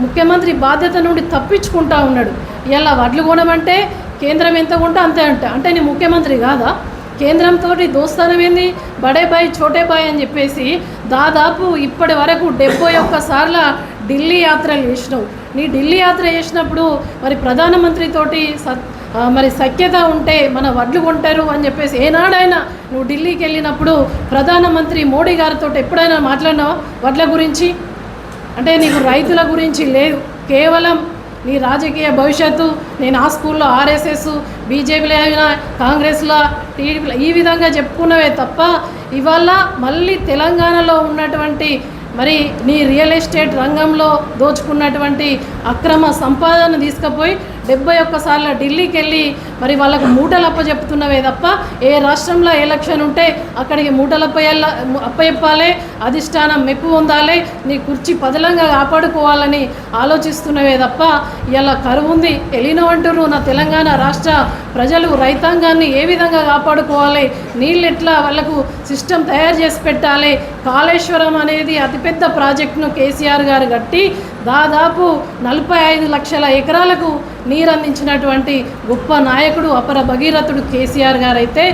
ముఖ్యమంత్రి బాధ్యత నుండి తప్పించుకుంటా ఉన్నాడు. ఇలా వడ్లు కొనమంటే కేంద్రం ఎంత కొంటే అంతే అంటే నీ ముఖ్యమంత్రి కాదా? కేంద్రంతో దోస్తానం ఏంది? బడే బాయ్ చోటే బాయ్ అని చెప్పేసి దాదాపు ఇప్పటి వరకు 71 సార్ల ఢిల్లీ యాత్రలు చేసినావు. నీ ఢిల్లీ యాత్ర చేసినప్పుడు మరి ప్రధానమంత్రితోటి మరి సఖ్యత ఉంటే మన వడ్లు కొంటారు అని చెప్పేసి ఏనాడైనా నువ్వు ఢిల్లీకి వెళ్ళినప్పుడు ప్రధానమంత్రి మోడీ గారితో ఎప్పుడైనా మాట్లాడినావా వడ్ల గురించి? అంటే నీకు రైతుల గురించి లేదు, కేవలం నీ రాజకీయ భవిష్యత్తు. నేను ఆ స్కూల్లో ఆర్ఎస్ఎస్, బీజేపీలో అయినా కాంగ్రెస్లో, టీడీపీలో ఈ విధంగా చెప్పుకున్నవే తప్ప ఇవాళ మళ్ళీ తెలంగాణలో ఉన్నటువంటి మరి నీ రియల్ ఎస్టేట్ రంగంలో దోచుకున్నటువంటి అక్రమ సంపాదన తీసుకుపోయి 71 సార్లు ఢిల్లీకి వెళ్ళి మరి వాళ్ళకు మూటలు అప్పచెప్తున్నవే తప్ప ఏ రాష్ట్రంలో ఎలక్షన్ ఉంటే అక్కడికి మూటలు అప్పచెప్పాలి, అధిష్టానం మెప్పు పొందాలి, నీ కుర్చీ పదలంగా కాపాడుకోవాలని ఆలోచిస్తున్నవే తప్ప ఇలా కరువు ఉంది ఎలినో అంటున్నారు. నా తెలంగాణ రాష్ట్ర ప్రజలు రైతాంగాన్ని ఏ విధంగా కాపాడుకోవాలి, నీళ్ళు ఎట్లా వాళ్ళకు సిస్టమ్ తయారు చేసి పెట్టాలి. కాళేశ్వరం అనేది అతిపెద్ద ప్రాజెక్టును కేసీఆర్ గారు కట్టి దాదాపు 45 లక్షల ఎకరాలకు నీరు అందించినటువంటి గొప్ప నాయకుడు అపర భగీరథుడు కేసీఆర్ గారు అయితే